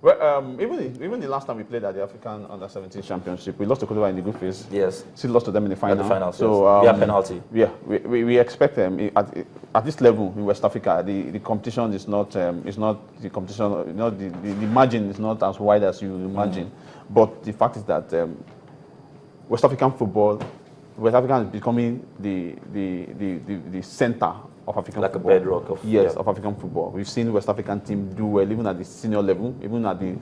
Well, even the last time we played at the African Under-17 Championship, we lost to Cote d'Ivoire in the group phase. Yes. Still lost to them in the final. At the finals, so yes. Penalty. Yeah, we expect them at this level in West Africa. The competition is not the competition. The margin is not as wide as you imagine. But the fact is that West African is becoming the center of African like football. A bedrock of of African football. We've seen West African team do well, even at the senior level, even at the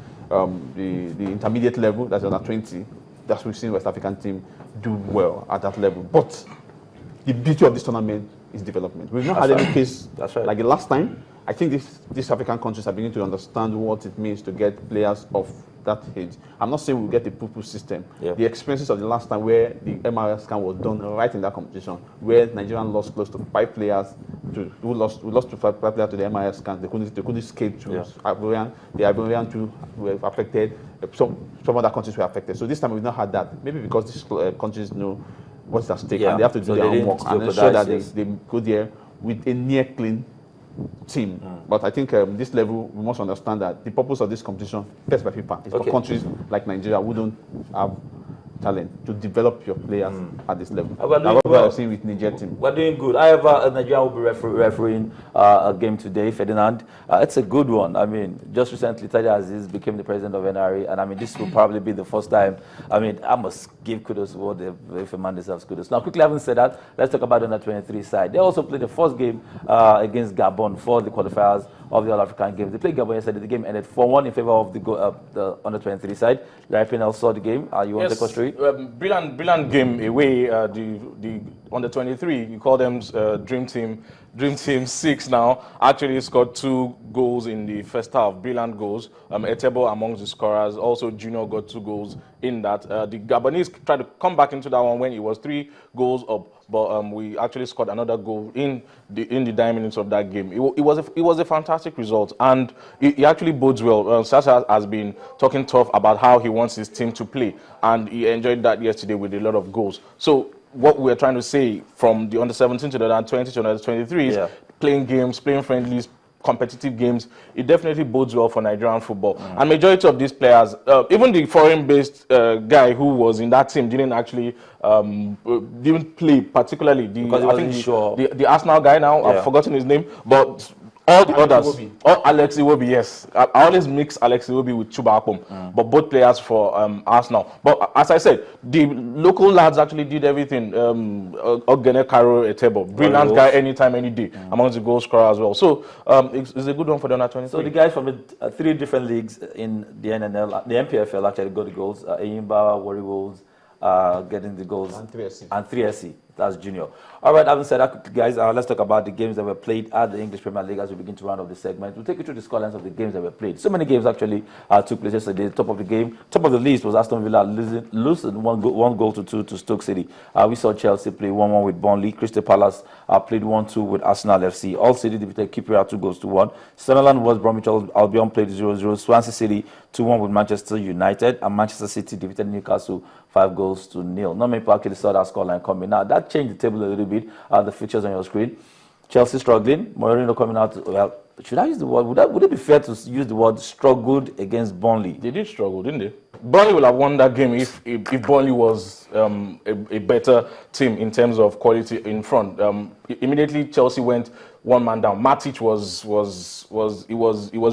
intermediate level, that's under 20. That's we've seen West African team do well at that level. But the beauty of this tournament is development. We've not had any case like the last time. I think these African countries are beginning to understand what it means to get players of that age. I'm not saying we'll get the poo-poo system. Yeah. The experiences of the last time where the MRS scan was done right in that competition, where Nigeria lost close to 5 players, we lost to 5 players to the MRS scan. They couldn't escape to Ivorian. The Ivorian too were affected. Some other countries were affected. So this time we've not had that. Maybe because these countries know what's at stake and they have to do their homework and ensure that they go there with a near clean team. But I think this level, we must understand that the purpose of this competition, first by FIFA, is for countries like Nigeria who don't have talent to develop your players at this level. That's what I've seen with Niger team. We're doing good. However, Nigeria will be refereeing a game today, Ferdinand. It's a good one. I mean, just recently, Taja Aziz became the president of NRA, and I mean, this will probably be the first time. I mean, I must give kudos to what if a man deserves kudos. Now, quickly, having said that, let's talk about the under-23 side. They also played the first game against Gabon for the qualifiers of the All-African Games. They played Gabon yesterday. The game ended 4-1 in favor of the under-23 side. Larry Pinel saw the game. You want to take us through it? Brilliant game away. The under-23, you call them Dream Team 6 now, actually scored 2 goals in the first half. Brilliant goals. Etebo amongst the scorers. Also, Junior got 2 goals in that. The Gabonese tried to come back into that one when it was 3 goals up. But we actually scored another goal in the 9 minutes of that game. It was a fantastic result, and it actually bodes well. Sasha has been talking tough about how he wants his team to play, and he enjoyed that yesterday with a lot of goals. So what we're trying to say from the under-17 to the under-20 to the under-23 is playing games, playing friendlies, competitive games. It definitely bodes well for Nigerian football. And majority of these players, even the foreign-based guy who was in that team didn't actually didn't play particularly. The Arsenal guy now, I've forgotten his name, but all the others, Alex Iwobi, yes. I always mix Alex Iwobi with Chuba Akpom, but both players for Arsenal. But as I said, the local lads actually did everything. Ogene Karo Etebo, brilliant guy anytime, any day, amongst the goal scorer as well. So it's a good one for the under-23. So the guys from the 3 different leagues in the NNL, the MPFL actually got the goals. Eyimba, Warri Wolves, getting the goals. And 3SC. That's Junior. All right, having said that, guys, let's talk about the games that were played at the English Premier League as we begin to round off the segment. We'll take you through the scorelines of the games that were played. So many games actually took place yesterday. Top of the list was Aston Villa losing 1 goal to 2 to Stoke City. We saw Chelsea play 1-1 with Burnley. Crystal Palace played 1-2 with Arsenal FC. All City defeated QPR 2-1. Sunderland was Bromwich Albion played 0-0. Swansea City 2-1 with Manchester United, and Manchester City defeated Newcastle 5-0. Not many people actually saw that scoreline coming. Now that changed the table a little bit. The fixtures on your screen. Chelsea struggling. Mourinho coming out. Well, should I use the word? Would it be fair to use the word struggled against Burnley? They did struggle, didn't they? Burnley will have won that game if Burnley was a better team in terms of quality in front. Immediately Chelsea went 1 man down. Matic was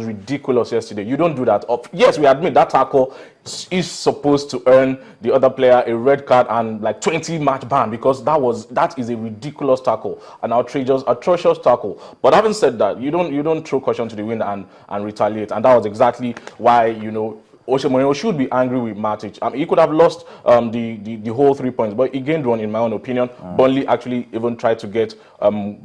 ridiculous yesterday. You don't do that. Yes, we admit that tackle is supposed to earn the other player a red card and like 20 match ban, because that is a ridiculous tackle, an atrocious tackle. But having said that, you don't throw caution to the wind and retaliate, and that was exactly why Jose Mourinho should be angry with Matic. He could have lost the whole 3 points, but he gained 1 in my own opinion. Burnley actually even tried to get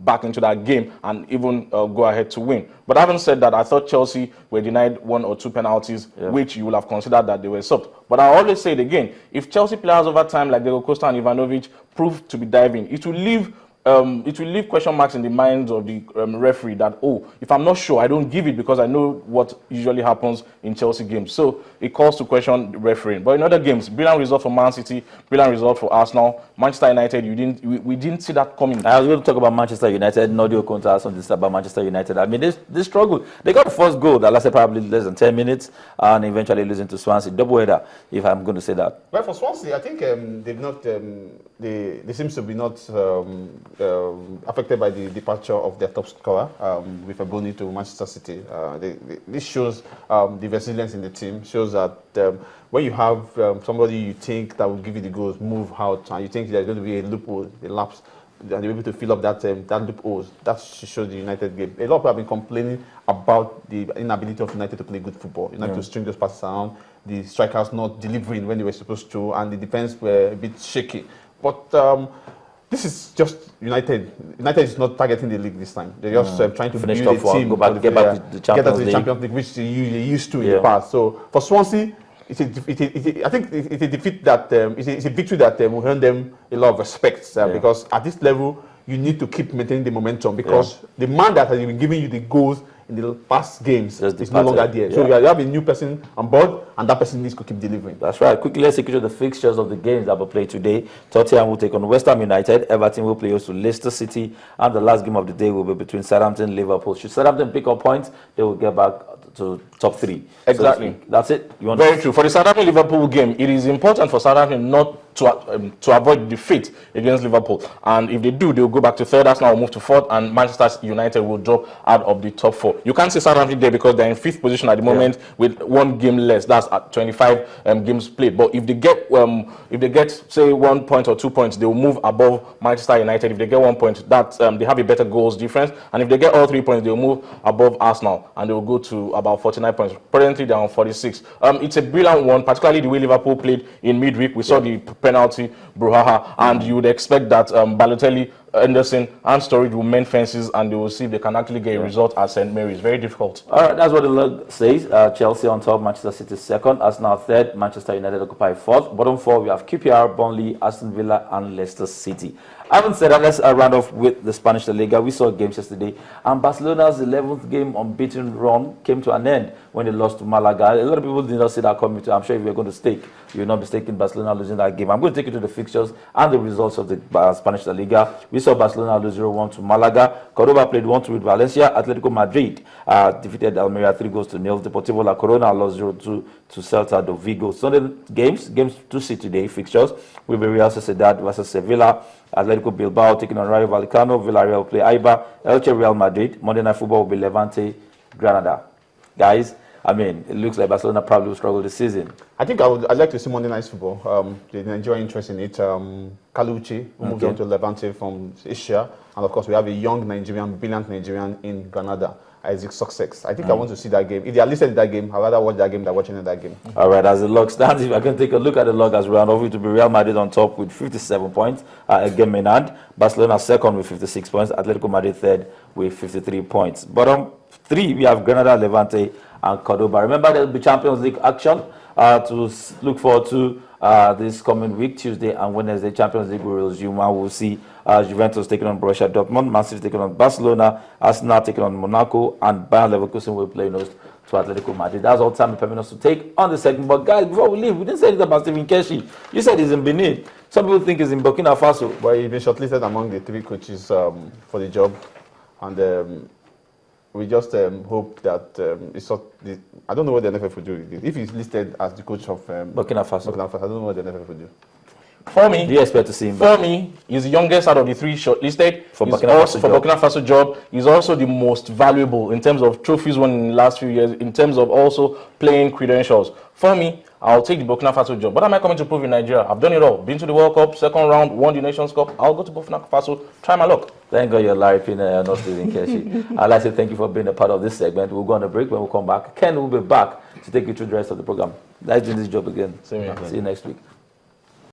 back into that game and even go ahead to win. But having said that, I thought Chelsea were denied 1 or 2 penalties, which you will have considered that they were subbed. But I always say it again, if Chelsea players over time like Diego Costa and Ivanovic prove to be diving, it will leave it will leave question marks in the minds of the referee that, oh, if I'm not sure, I don't give it because I know what usually happens in Chelsea games. So it calls to question the refereeing. But in other games, brilliant result for Man City, brilliant result for Arsenal. Manchester United, we didn't see that coming. I was going to talk about Manchester United. Nodio Conte has something to say about Manchester United. I mean, they struggled. They got the first goal that lasted probably less than 10 minutes and eventually losing to Swansea. Double header, if I'm going to say that. Well, for Swansea, I think they've not. They seem to be not affected by the departure of their top scorer with Ebony to Manchester City. This shows the resilience in the team. Shows that when you have somebody you think that will give you the goals, move out, and you think there's going to be a loophole, a lapse, and they're able to fill up that loopholes. That shows the United game. A lot of people have been complaining about the inability of United to play good football. United to string those passes around, the strikers not delivering when they were supposed to, and the defense were a bit shaky. But this is just United. United is not targeting the league this time. They're just trying to finish build top a team, four, get back to the Champions League, which they used to in the past. So for Swansea, I think it's a defeat that it's a victory that will earn them a lot of respect because at this level you need to keep maintaining the momentum because the man that has been giving you the goals in the past games is no longer there. So you have a new person on board, and that person needs to keep delivering. That's right. Quickly, let's take you to the fixtures of the games that will play today. Tottenham will take on West Ham United. Everton will play host to Leicester City. And the last game of the day will be between Southampton and Liverpool. Should Southampton pick up points, they will get back to top 3. Exactly. So that's it. Very true. For the Southampton-Liverpool game, it is important for Southampton not to avoid defeat against Liverpool. And if they do, they will go back to 3rd. Arsenal will move to 4th, and Manchester United will drop out of the top 4. You can't see Southampton there because they're in 5th position at the moment with 1 game less. That's at 25 games played. But if they get say 1 point or 2 points, they will move above Manchester United. If they get 1 point, that's they have a better goals difference. And if they get all 3 points, they will move above Arsenal and they will go to about 49 points. Presently, they're on 46. It's a brilliant one, particularly the way Liverpool played in midweek. We saw the penalty, Bruhaha, and you would expect that Balotelli, Anderson, and Sturridge will mend fences and they will see if they can actually get a result at St. Mary's. Very difficult. All right, that's what the log says. Chelsea on top, Manchester City 2nd, Arsenal 3rd, Manchester United occupy 4th. Bottom 4, we have QPR, Burnley, Aston Villa, and Leicester City. Having said that, let's round off with the Spanish La Liga. We saw games yesterday, and Barcelona's 11th game unbeaten run came to an end when they lost to Malaga. A lot of people did not see that coming. I'm sure if you're going to stake, you will not be staking Barcelona losing that game. I'm going to take you to the fixtures and the results of the Spanish La Liga. We saw Barcelona lose 0-1 to Malaga. Cordoba played 1-2 with Valencia. Atletico Madrid defeated Almeria 3-0. Deportivo La Corona lost 0-2 to Celta de Vigo. Sunday games to see today, fixtures will be Real Sociedad versus Sevilla. Atletico Bilbao taking on Rayo Vallecano. Villarreal will play Eibar. Elche Real Madrid. Monday Night Football will be Levante Granada. Guys, I mean, it looks like Barcelona probably will struggle this season. I think I'd like to see Monday Night Football. The Nigerian interest in it. Kaluchi, who moved on to Levante from Asia. And of course, we have a young Nigerian, brilliant Nigerian in Granada, Isaac Success. I think I want to see that game. If they are listed in that game, I'd rather watch that game than watching that game. All right, as the log stands, if I can take a look at the log as we round off, it will be Real Madrid on top with 57 points, a game in hand. Barcelona 2nd with 56 points. Atletico Madrid 3rd with 53 points. Bottom 3, we have Granada, Levante, and Cordoba. Remember, there will be Champions League action to look forward to this coming week, Tuesday and Wednesday. Champions League will resume, and we'll see Juventus taking on Borussia Dortmund, Man City taking on Barcelona, Arsenal taking on Monaco, and Bayern Leverkusen will play host to Atletico Madrid. That's all time permitting us to take on the segment. But guys, before we leave, we didn't say anything about Stephen Keshi. You said he's in Benin. Some people think he's in Burkina Faso. But he's been shortlisted among the 3 coaches for the job, and we just hope that it's not I don't know what the NFF will do. If he's listed as the coach of Burkina Faso, I don't know what the NFF will do. For me, do you expect to see him? For me, he's the youngest out of the 3 shortlisted. For Burkina Faso job. He's also the most valuable in terms of trophies won in the last few years, in terms of also playing credentials. For me, I'll take the Burkina Faso job. What am I coming to prove in Nigeria? I've done it all. Been to the World Cup, 2nd round, won the Nations Cup. I'll go to Burkina Faso, try my luck. Thank God you're Larry Pina and not Stephen Keshi. I'd like to thank you for being a part of this segment. We'll go on a break. When we come back, Ken will be back to take you through the rest of the program. Let's do this job again. See you next week.